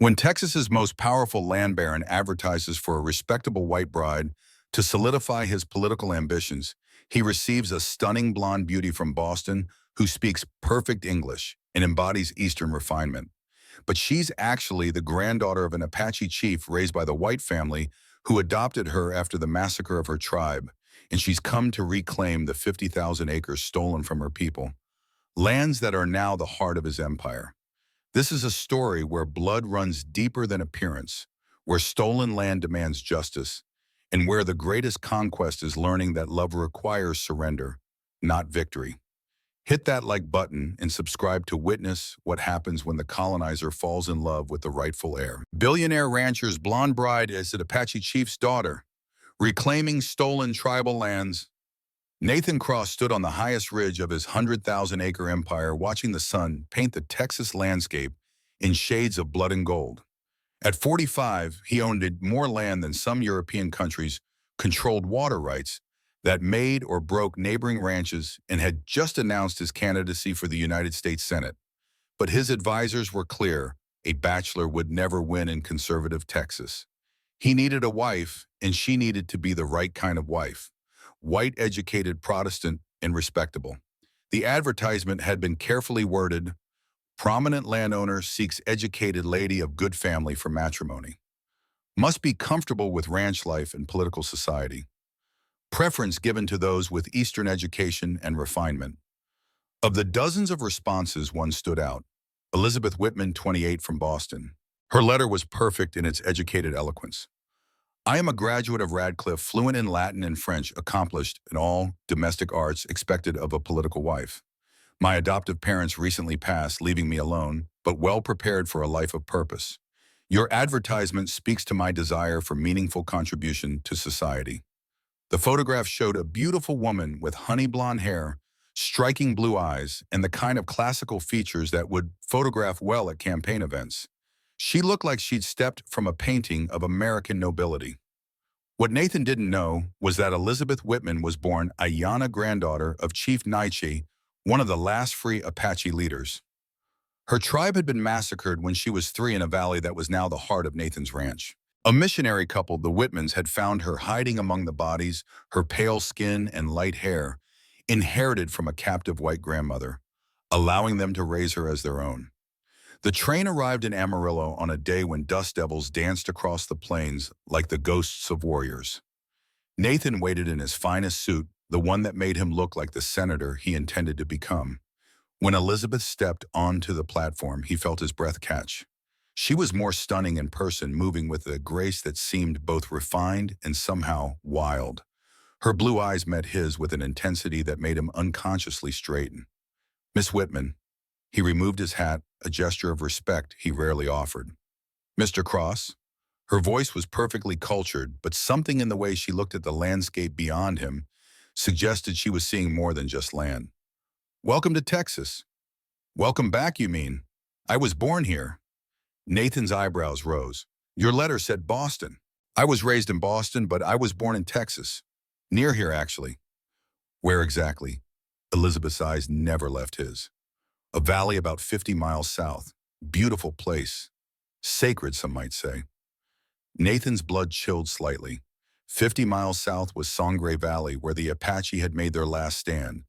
When Texas's most powerful land baron advertises for a respectable white bride to solidify his political ambitions, he receives a stunning blonde beauty from Boston who speaks perfect English and embodies Eastern refinement. But she's actually the granddaughter of an Apache chief raised by the white family who adopted her after the massacre of her tribe, and she's come to reclaim the 50,000 acres stolen from her people, lands that are now the heart of his empire. This is a story where blood runs deeper than appearance, where stolen land demands justice, and where the greatest conquest is learning that love requires surrender, not victory. Hit that like button and subscribe to witness what happens when the colonizer falls in love with the rightful heir. Billionaire rancher's blonde bride is an Apache chief's daughter, reclaiming stolen tribal lands. Nathan Cross stood on the highest ridge of his 100,000-acre empire watching the sun paint the Texas landscape in shades of blood and gold. At 45, he owned more land than some European countries, controlled water rights that made or broke neighboring ranches, and had just announced his candidacy for the United States Senate. But his advisors were clear: a bachelor would never win in conservative Texas. He needed a wife, and she needed to be the right kind of wife. White, educated, Protestant, and respectable. The advertisement had been carefully worded: prominent landowner seeks educated lady of good family for matrimony. Must be comfortable with ranch life and political society. Preference given to those with Eastern education and refinement. Of the dozens of responses, one stood out. Elizabeth Whitman, 28, from Boston. Her letter was perfect in its educated eloquence. I am a graduate of Radcliffe, fluent in Latin and French, accomplished in all domestic arts expected of a political wife. My adoptive parents recently passed, leaving me alone, but well prepared for a life of purpose. Your advertisement speaks to my desire for meaningful contribution to society. The photograph showed a beautiful woman with honey blonde hair, striking blue eyes, and the kind of classical features that would photograph well at campaign events. She looked like she'd stepped from a painting of American nobility. What Nathan didn't know was that Elizabeth Whitman was born Ayanna, granddaughter of Chief Naiche, one of the last free Apache leaders. Her tribe had been massacred when she was 3 in a valley that was now the heart of Nathan's ranch. A missionary couple, the Whitmans, had found her hiding among the bodies, her pale skin and light hair, inherited from a captive white grandmother, allowing them to raise her as their own. The train arrived in Amarillo on a day when dust devils danced across the plains like the ghosts of warriors. Nathan waited in his finest suit, the one that made him look like the senator he intended to become. When Elizabeth stepped onto the platform, he felt his breath catch. She was more stunning in person, moving with a grace that seemed both refined and somehow wild. Her blue eyes met his with an intensity that made him unconsciously straighten. Miss Whitman. He removed his hat, a gesture of respect he rarely offered. Mr. Cross? Her voice was perfectly cultured, but something in the way she looked at the landscape beyond him suggested she was seeing more than just land. Welcome to Texas. Welcome back, you mean? I was born here. Nathan's eyebrows rose. Your letter said Boston. I was raised in Boston, but I was born in Texas. Near here, actually. Where exactly? Elizabeth's eyes never left his. A valley about 50 miles south. Beautiful place. Sacred, some might say. Nathan's blood chilled slightly. 50 miles south was Sangre Valley, where the Apache had made their last stand,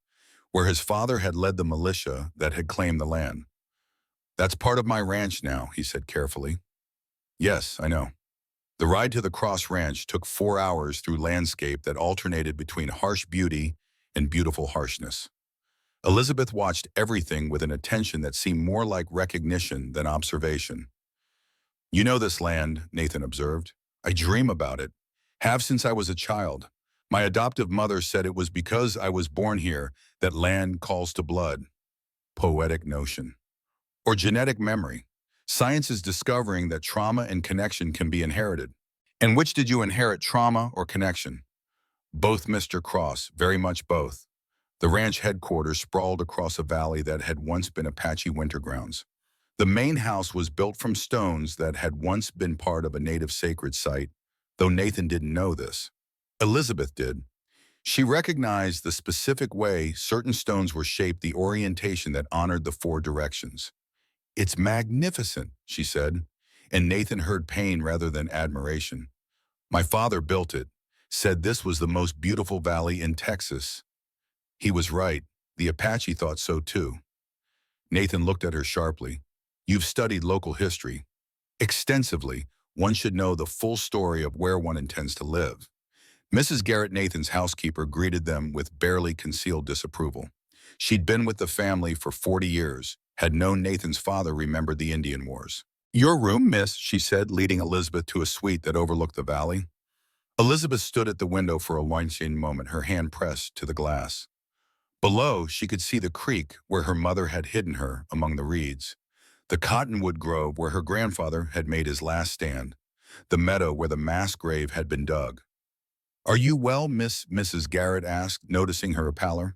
where his father had led the militia that had claimed the land. That's part of my ranch now, he said carefully. Yes, I know. The ride to the Cross Ranch took 4 hours through landscape that alternated between harsh beauty and beautiful harshness. Elizabeth watched everything with an attention that seemed more like recognition than observation. You know this land, Nathan observed. I dream about it. Have since I was a child. My adoptive mother said it was because I was born here that land calls to blood. Poetic notion. Or genetic memory. Science is discovering that trauma and connection can be inherited. And which did you inherit, trauma or connection? Both, Mr. Cross, very much both. The ranch headquarters sprawled across a valley that had once been Apache winter grounds. The main house was built from stones that had once been part of a native sacred site, though Nathan didn't know this. Elizabeth did. She recognized the specific way certain stones were shaped, the orientation that honored the 4 directions. It's magnificent, she said. and Nathan heard pain rather than admiration. My father built it, said this was the most beautiful valley in Texas. He was right. The Apache thought so too. Nathan looked at her sharply. You've studied local history. Extensively, one should know the full story of where one intends to live. Mrs. Garrett, Nathan's housekeeper, greeted them with barely concealed disapproval. She'd been with the family for 40 years, had known Nathan's father remembered the Indian Wars. Your room, miss, she said, leading Elizabeth to a suite that overlooked the valley. Elizabeth stood at the window for a wine-stained moment, her hand pressed to the glass. Below, she could see the creek where her mother had hidden her among the reeds, the cottonwood grove where her grandfather had made his last stand, the meadow where the mass grave had been dug. Are you well, Mrs. Garrett asked, noticing her pallor.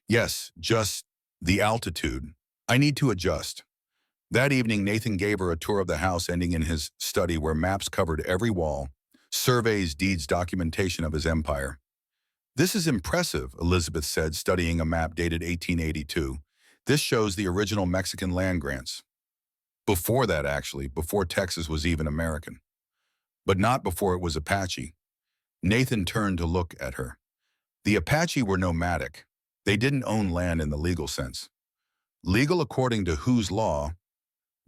Yes, just the altitude. I need to adjust. That evening, Nathan gave her a tour of the house, ending in his study where maps covered every wall, surveys, deeds, documentation of his empire. This is impressive, Elizabeth said, studying a map dated 1882. This shows the original Mexican land grants. Before that, actually, before Texas was even American. But not before it was Apache. Nathan turned to look at her. The Apache were nomadic. They didn't own land in the legal sense. Legal according to whose law?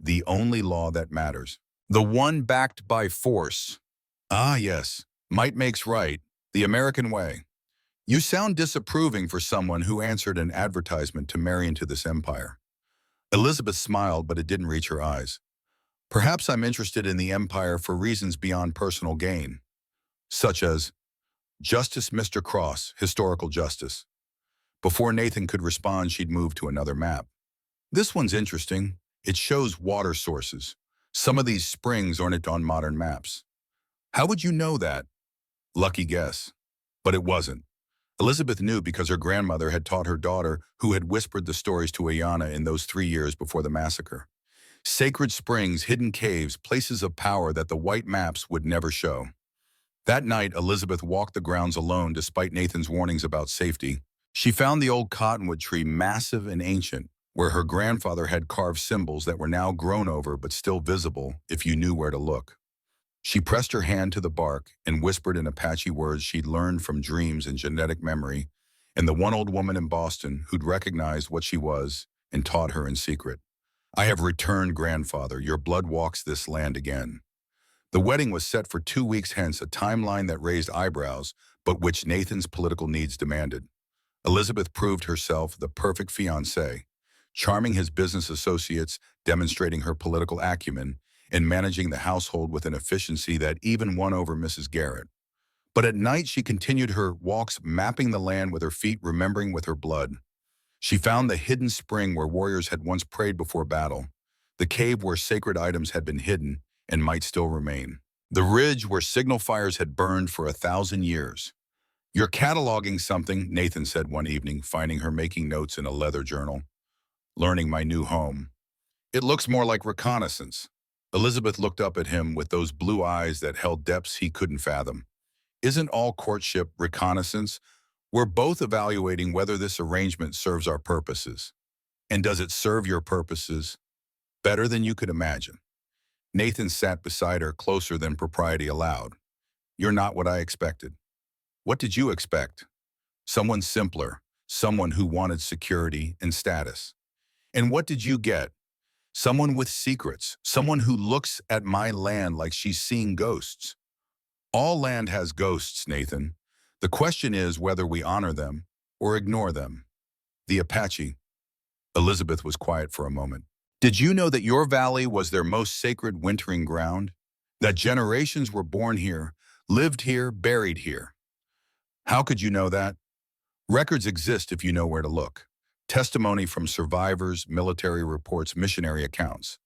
The only law that matters. The one backed by force. Ah, yes. Might makes right. The American way. You sound disapproving for someone who answered an advertisement to marry into this empire. Elizabeth smiled, but it didn't reach her eyes. Perhaps I'm interested in the empire for reasons beyond personal gain, such as Justice Mr. Cross, historical justice. Before Nathan could respond, she'd moved to another map. This one's interesting. It shows water sources. Some of these springs aren't on modern maps. How would you know that? Lucky guess. But it wasn't. Elizabeth knew because her grandmother had taught her daughter, who had whispered the stories to Ayana in those 3 years before the massacre. Sacred springs, hidden caves, places of power that the white maps would never show. That night, Elizabeth walked the grounds alone despite Nathan's warnings about safety. She found the old cottonwood tree massive and ancient, where her grandfather had carved symbols that were now grown over but still visible if you knew where to look. She pressed her hand to the bark and whispered in Apache words she'd learned from dreams and genetic memory, and the one old woman in Boston who'd recognized what she was and taught her in secret. I have returned, grandfather. Your blood walks this land again. The wedding was set for 2 weeks hence, a timeline that raised eyebrows, but which Nathan's political needs demanded. Elizabeth proved herself the perfect fiancée, charming his business associates, demonstrating her political acumen, and managing the household with an efficiency that even won over Mrs. Garrett. But at night, she continued her walks, mapping the land with her feet, remembering with her blood. She found the hidden spring where warriors had once prayed before battle, the cave where sacred items had been hidden and might still remain, the ridge where signal fires had burned for 1,000 years. You're cataloging something, Nathan said one evening, finding her making notes in a leather journal. Learning my new home. It looks more like reconnaissance. Elizabeth looked up at him with those blue eyes that held depths he couldn't fathom. Isn't all courtship reconnaissance? We're both evaluating whether this arrangement serves our purposes. And does it serve your purposes? Better than you could imagine. Nathan sat beside her, closer than propriety allowed. You're not what I expected. What did you expect? Someone simpler, someone who wanted security and status. And what did you get? Someone with secrets, someone who looks at my land like she's seeing ghosts. All land has ghosts, Nathan. The question is whether we honor them or ignore them. The Apache. Elizabeth was quiet for a moment. Did you know that your valley was their most sacred wintering ground? That generations were born here, lived here, buried here? How could you know that? Records exist if you know where to look. Testimony from survivors, military reports, missionary accounts.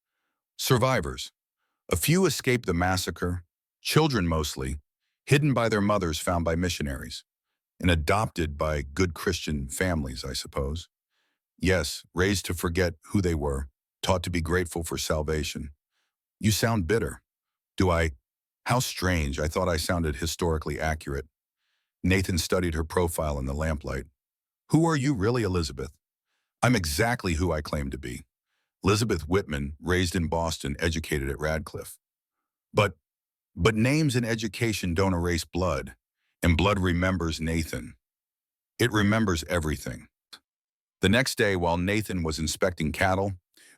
Survivors. A few escaped the massacre, children mostly, hidden by their mothers, found by missionaries, and adopted by good Christian families, I suppose. Yes, raised to forget who they were, taught to be grateful for salvation. You sound bitter. Do I? How strange. I thought I sounded historically accurate. Nathan studied her profile in the lamplight. Who are you really, Elizabeth? I'm exactly who I claim to be. Elizabeth Whitman, raised in Boston, educated at Radcliffe. But, but names and education don't erase blood, and blood remembers Nathan. It remembers everything. The next day, while Nathan was inspecting cattle,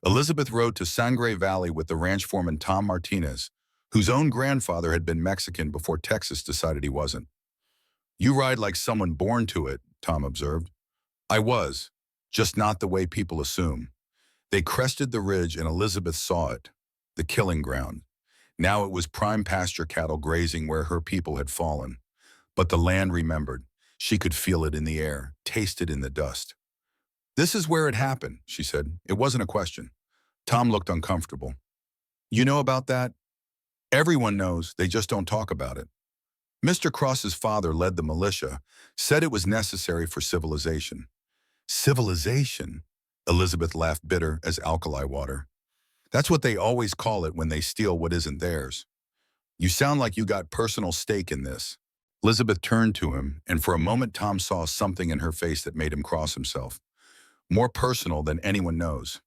Elizabeth rode to Sangre Valley with the ranch foreman Tom Martinez, whose own grandfather had been Mexican before Texas decided he wasn't. "You ride like someone born to it," Tom observed. "I was, just not the way people assume." They crested the ridge and Elizabeth saw it, the killing ground. Now it was prime pasture cattle grazing where her people had fallen. But the land remembered. She could feel it in the air, taste it in the dust. "This is where it happened," she said. It wasn't a question. Tom looked uncomfortable. "You know about that?" "Everyone knows, they just don't talk about it." Mr. Cross's father led the militia, said it was necessary for civilization. Civilization? Elizabeth laughed bitter as alkali water. "That's what they always call it when they steal what isn't theirs. You sound like you got personal stake in this." Elizabeth turned to him, and for a moment Tom saw something in her face that made him cross himself. "More personal than anyone knows."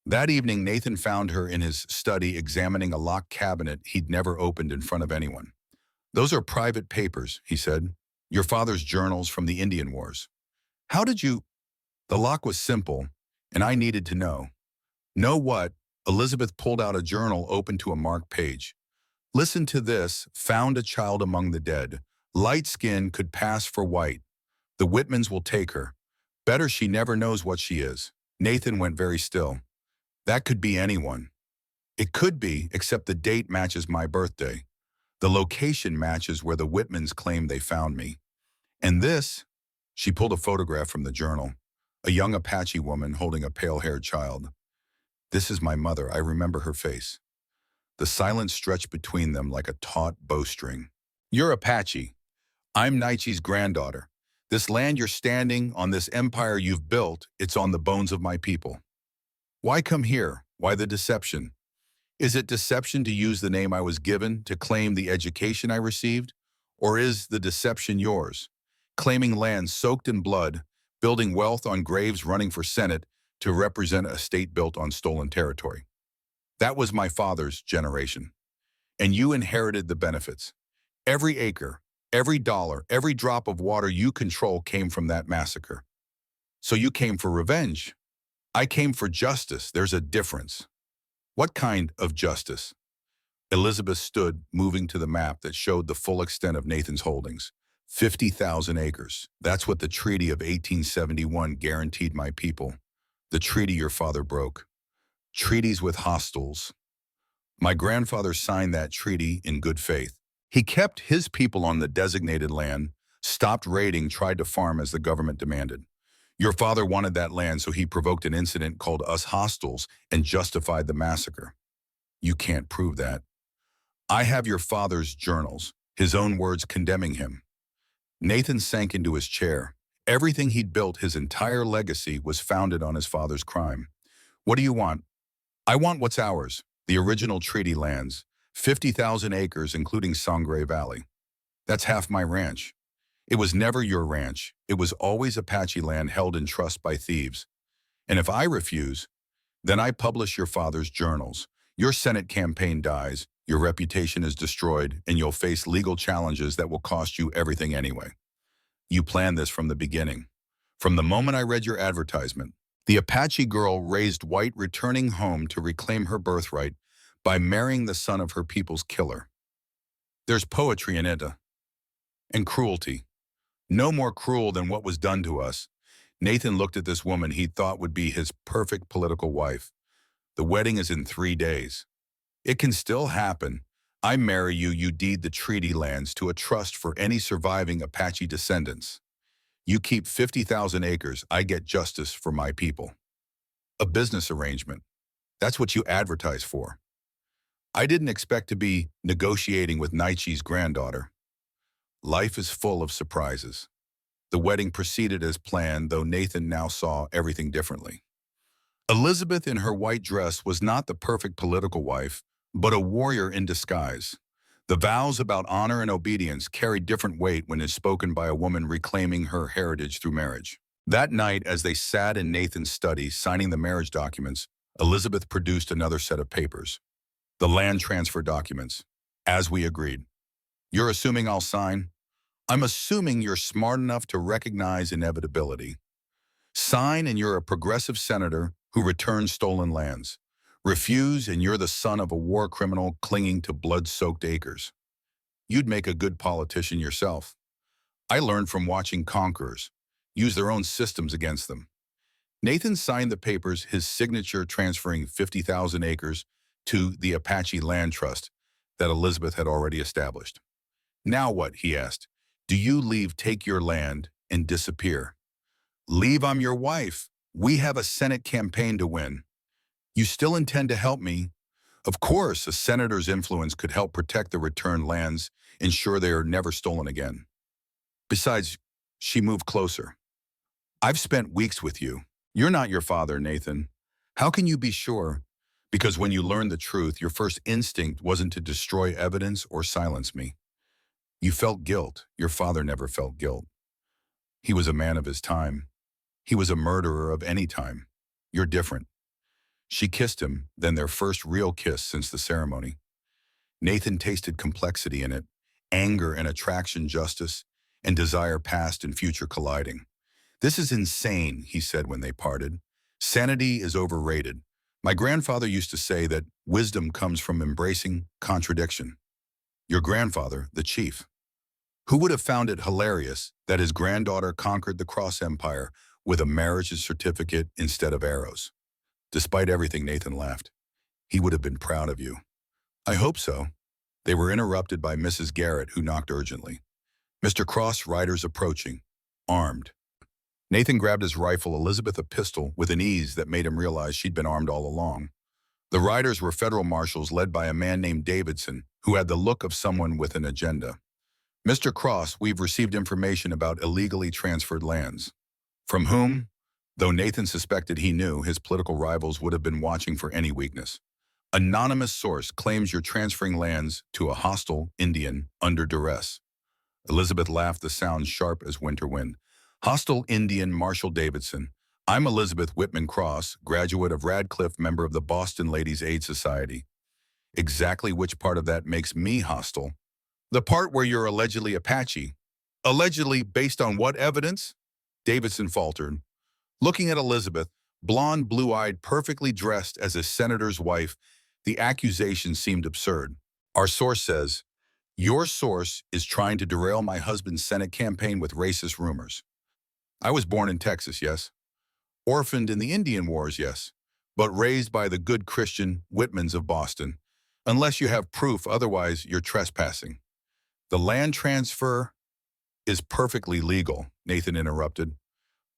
That evening, Nathan found her in his study examining a locked cabinet he'd never opened in front of anyone. "Those are private papers," he said. "Your father's journals from the Indian Wars." "How did you—" The lock was simple, and I needed to know. "Know what?" Elizabeth pulled out a journal open to a marked page. "Listen to this. Found a child among the dead. Light skin could pass for white. The Whitmans will take her. Better she never knows what she is." Nathan went very still. "That could be anyone." "It could be, except the date matches my birthday. The location matches where the Whitmans claim they found me. And this," she pulled a photograph from the journal, a young Apache woman holding a pale-haired child. "This is my mother. I remember her face." The silence stretched between them like a taut bowstring. "You're Apache. I'm Nietzsche's granddaughter. This land you're standing on, this empire you've built, it's on the bones of my people. Why come here? Why the deception? Is it deception to use the name I was given, to claim the education I received? Or is the deception yours? Claiming land soaked in blood, building wealth on graves running for Senate to represent a state built on stolen territory. That was my father's generation. And you inherited the benefits. Every acre, every dollar, every drop of water you control came from that massacre. So you came for revenge. I came for justice. There's a difference." "What kind of justice?" Elizabeth stood, moving to the map that showed the full extent of Nathan's holdings. 50,000 acres. That's what the Treaty of 1871 guaranteed my people. The treaty your father broke. Treaties with hostiles. My grandfather signed that treaty in good faith. He kept his people on the designated land, stopped raiding, tried to farm as the government demanded. Your father wanted that land, so he provoked an incident called us hostiles and justified the massacre. You can't prove that. I have your father's journals, his own words condemning him. Nathan sank into his chair. Everything he'd built, his entire legacy, was founded on his father's crime. "What do you want?" "I want what's ours, the original treaty lands, 50,000 acres, including Sangre Valley. That's half my ranch. It was never your ranch. It was always Apache land held in trust by thieves. And if I refuse, then I publish your father's journals. Your Senate campaign dies, your reputation is destroyed, and you'll face legal challenges that will cost you everything anyway. You planned this from the beginning. From the moment I read your advertisement, the Apache girl raised white returning home to reclaim her birthright by marrying the son of her people's killer. There's poetry in it, and cruelty. No more cruel than what was done to us." Nathan looked at this woman he thought would be his perfect political wife. "The wedding is in 3 days. It can still happen. I marry you, you deed the treaty lands to a trust for any surviving Apache descendants. You keep 50,000 acres, I get justice for my people. A business arrangement. That's what you advertise for. I didn't expect to be negotiating with Nietzsche's granddaughter." Life is full of surprises. The wedding proceeded as planned, though Nathan now saw everything differently. Elizabeth in her white dress was not the perfect political wife, but a warrior in disguise. The vows about honor and obedience carried different weight when it's spoken by a woman reclaiming her heritage through marriage. That night, as they sat in Nathan's study signing the marriage documents, Elizabeth produced another set of papers. The land transfer documents. As we agreed. You're assuming I'll sign? I'm assuming you're smart enough to recognize inevitability. Sign and you're a progressive senator who returns stolen lands. Refuse and you're the son of a war criminal clinging to blood-soaked acres. You'd make a good politician yourself. I learned from watching conquerors use their own systems against them. Nathan signed the papers, his signature transferring 50,000 acres to the Apache Land Trust that Elizabeth had already established. Now what, he asked. Do you leave, take your land, and disappear? Leave, I'm your wife. We have a Senate campaign to win. You still intend to help me? Of course, a senator's influence could help protect the returned lands, ensure they are never stolen again. Besides, she moved closer. I've spent weeks with you. You're not your father, Nathan. How can you be sure? Because when you learned the truth, your first instinct wasn't to destroy evidence or silence me. You felt guilt. Your father never felt guilt. He was a man of his time. He was a murderer of any time. You're different. She kissed him, then their first real kiss since the ceremony. Nathan tasted complexity in it, anger and attraction, justice, and desire past and future colliding. This is insane, he said when they parted. Sanity is overrated. My grandfather used to say that wisdom comes from embracing contradiction. Your grandfather, the chief. Who would have found it hilarious that his granddaughter conquered the Cross Empire with a marriage certificate instead of arrows? Despite everything, Nathan laughed. He would have been proud of you. I hope so. They were interrupted by Mrs. Garrett, who knocked urgently. Mr. Cross, riders approaching, armed. Nathan grabbed his rifle, Elizabeth a pistol, with an ease that made him realize she'd been armed all along. The riders were federal marshals led by a man named Davidson, who had the look of someone with an agenda. Mr. Cross, we've received information about illegally transferred lands. From whom? Though Nathan suspected he knew, his political rivals would have been watching for any weakness. Anonymous source claims you're transferring lands to a hostile Indian under duress. Elizabeth laughed, the sound sharp as winter wind. Hostile Indian Marshall Davidson. I'm Elizabeth Whitman Cross, graduate of Radcliffe, member of the Boston Ladies' Aid Society. Exactly which part of that makes me hostile? The part where you're allegedly Apache. Allegedly based on what evidence? Davidson faltered. Looking at Elizabeth, blonde, blue-eyed, perfectly dressed as a senator's wife, the accusation seemed absurd. Our source says, your source is trying to derail my husband's Senate campaign with racist rumors. I was born in Texas, yes. Orphaned in the Indian Wars, yes. But raised by the good Christian Whitmans of Boston. Unless you have proof, otherwise you're trespassing. The land transfer is perfectly legal, Nathan interrupted.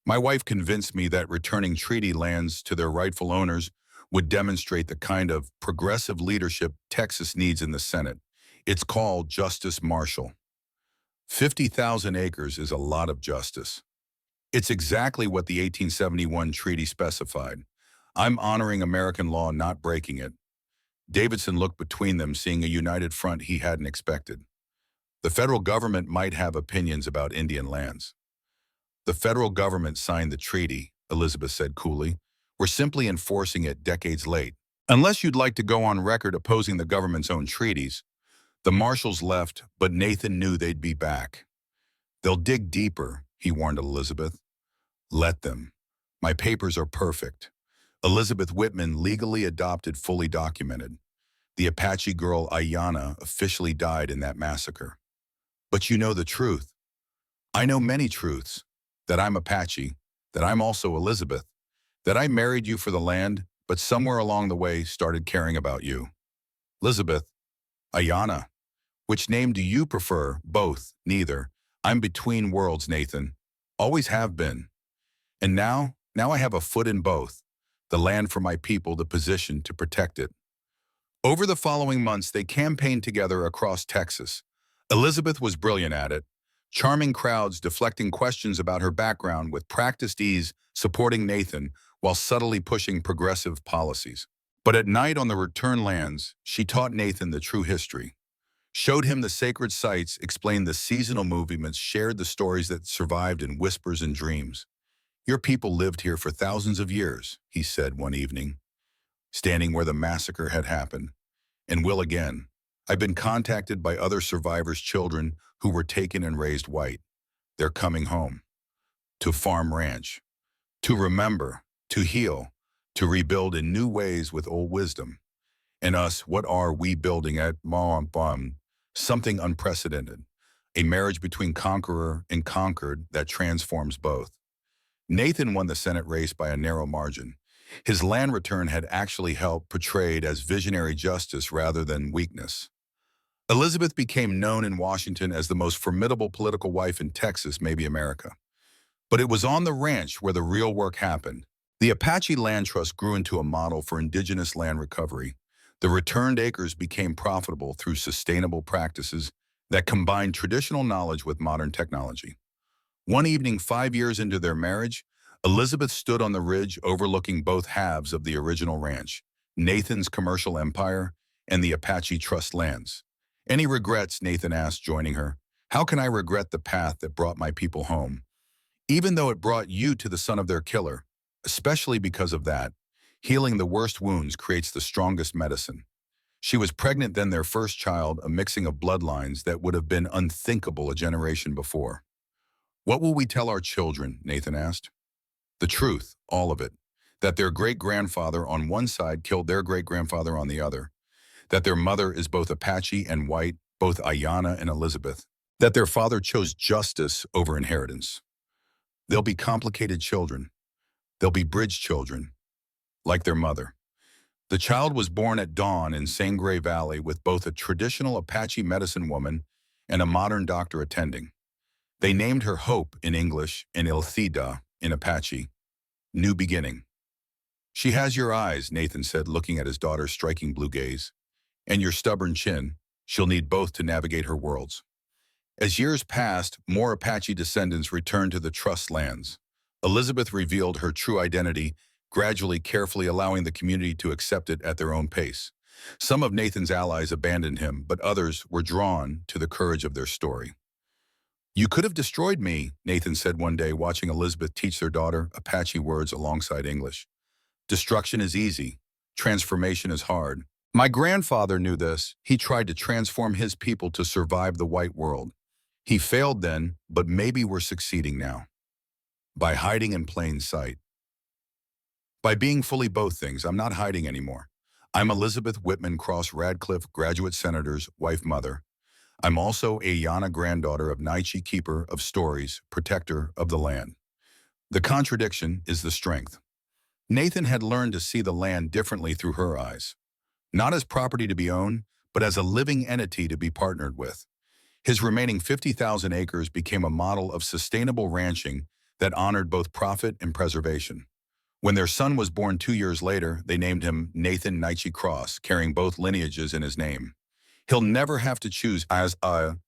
My wife convinced me that returning treaty lands to their rightful owners would demonstrate the kind of progressive leadership Texas needs in the Senate. It's called Justice Marshall. 50,000 acres is a lot of justice. It's exactly what the 1871 treaty specified. I'm honoring American law, not breaking it. Davidson looked between them, seeing a united front he hadn't expected. The federal government might have opinions about Indian lands. The federal government signed the treaty, Elizabeth said coolly. We're simply enforcing it decades late. Unless you'd like to go on record opposing the government's own treaties. The marshals left, but Nathan knew they'd be back. They'll dig deeper, he warned Elizabeth. Let them. My papers are perfect. Elizabeth Whitman, legally adopted, fully documented. The Apache girl Ayanna officially died in that massacre. But you know the truth. I know many truths. That I'm Apache, that I'm also Elizabeth, that I married you for the land, but somewhere along the way started caring about you. Elizabeth, Ayanna, which name do you prefer? Both, neither. I'm between worlds, Nathan. Always have been. And now I have a foot in both. The land for my people, the position to protect it. Over the following months, they campaigned together across Texas. Elizabeth was brilliant at it. Charming crowds deflecting questions about her background with practiced ease, supporting Nathan while subtly pushing progressive policies. But at night on the return lands, she taught Nathan the true history, showed him the sacred sites, explained the seasonal movements, shared the stories that survived in whispers and dreams. Your people lived here for thousands of years, he said one evening, standing where the massacre had happened, and will again. I've been contacted by other survivors' children who were taken and raised white. They're coming home. To farm ranch. To remember. To heal. To rebuild in new ways with old wisdom. And us, what are we building at Mom? Something unprecedented. A marriage between conqueror and conquered that transforms both. Nathan won the Senate race by a narrow margin. His land return had actually helped portrayed as visionary justice rather than weakness. Elizabeth became known in Washington as the most formidable political wife in Texas, maybe America. But it was on the ranch where the real work happened. The Apache Land Trust grew into a model for indigenous land recovery. The returned acres became profitable through sustainable practices that combined traditional knowledge with modern technology. One evening, 5 years into their marriage, Elizabeth stood on the ridge overlooking both halves of the original ranch, Nathan's commercial empire and the Apache Trust lands. Any regrets, Nathan asked, joining her. How can I regret the path that brought my people home? Even though it brought you to the son of their killer, especially because of that, healing the worst wounds creates the strongest medicine. She was pregnant then, their first child, a mixing of bloodlines that would have been unthinkable a generation before. What will we tell our children? Nathan asked. The truth, all of it. That their great-grandfather on one side killed their great-grandfather on the other. That their mother is both Apache and white, both Ayanna and Elizabeth. That their father chose justice over inheritance. They'll be complicated children. They'll be bridge children, like their mother. The child was born at dawn in Sangre Valley with both a traditional Apache medicine woman and a modern doctor attending. They named her Hope in English and Ilthida in Apache. New beginning. She has your eyes, Nathan said, looking at his daughter's striking blue gaze. And your stubborn chin. She'll need both to navigate her worlds. As years passed, more Apache descendants returned to the trust lands. Elizabeth revealed her true identity, gradually, carefully allowing the community to accept it at their own pace. Some of Nathan's allies abandoned him, but others were drawn to the courage of their story. You could have destroyed me, Nathan said one day, watching Elizabeth teach their daughter Apache words alongside English. Destruction is easy. Transformation is hard. My grandfather knew this. He tried to transform his people to survive the white world. He failed then, but maybe we're succeeding now. By hiding in plain sight. By being fully both things, I'm not hiding anymore. I'm Elizabeth Whitman Cross Radcliffe, graduate senator's wife mother. I'm also Ayanna, granddaughter of Naichi, keeper of stories, protector of the land. The contradiction is the strength. Nathan had learned to see the land differently through her eyes. Not as property to be owned, but as a living entity to be partnered with. His remaining 50,000 acres became a model of sustainable ranching that honored both profit and preservation. When their son was born 2 years later, they named him Nathan Naichi Cross, carrying both lineages in his name. He'll never have to choose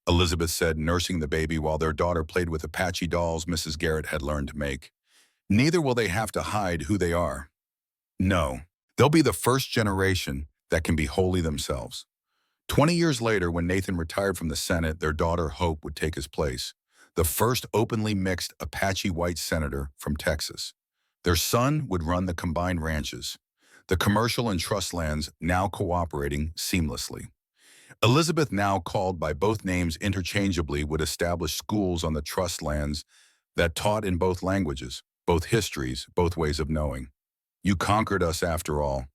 Elizabeth said, nursing the baby while their daughter played with Apache dolls Mrs. Garrett had learned to make. Neither will they have to hide who they are. No, they'll be the first generation that can be wholly themselves. 20 years later, when Nathan retired from the Senate, their daughter Hope would take his place, the first openly mixed Apache white senator from Texas. Their son would run the combined ranches, the commercial and trust lands now cooperating seamlessly. Elizabeth, now called by both names interchangeably, would establish schools on the trust lands that taught in both languages, both histories, both ways of knowing. You conquered us after all,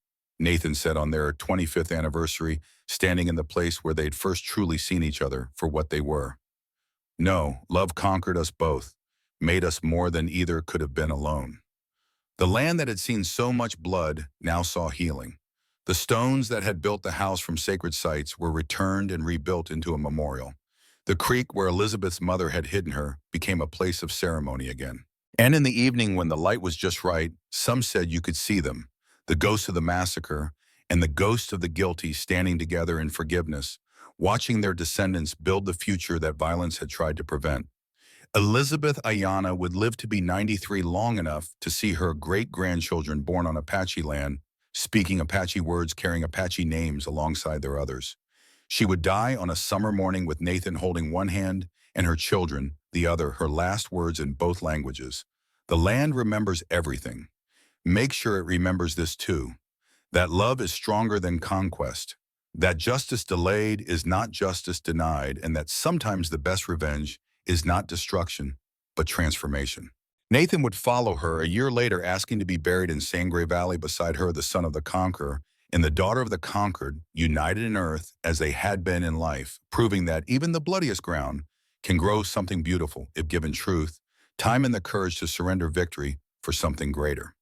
Nathan said on their 25th anniversary, standing in the place where they'd first truly seen each other for what they were. No, love conquered us both, made us more than either could have been alone. The land that had seen so much blood now saw healing. The stones that had built the house from sacred sites were returned and rebuilt into a memorial. The creek where Elizabeth's mother had hidden her became a place of ceremony again. And in the evening, when the light was just right, some said you could see them, the ghosts of the massacre and the ghosts of the guilty standing together in forgiveness, watching their descendants build the future that violence had tried to prevent. Elizabeth Ayanna would live to be 93, long enough to see her great-grandchildren born on Apache land, speaking Apache words, carrying Apache names alongside their others. She would die on a summer morning with Nathan holding one hand and her children, the other, her last words in both languages. The land remembers everything. Make sure it remembers this too, that love is stronger than conquest, that justice delayed is not justice denied, and that sometimes the best revenge is not destruction, but transformation. Nathan would follow her a year later, asking to be buried in Sangre Valley beside her, the son of the conqueror, and the daughter of the conquered, united in earth as they had been in life, proving that even the bloodiest ground can grow something beautiful if given truth, time, and the courage to surrender victory for something greater.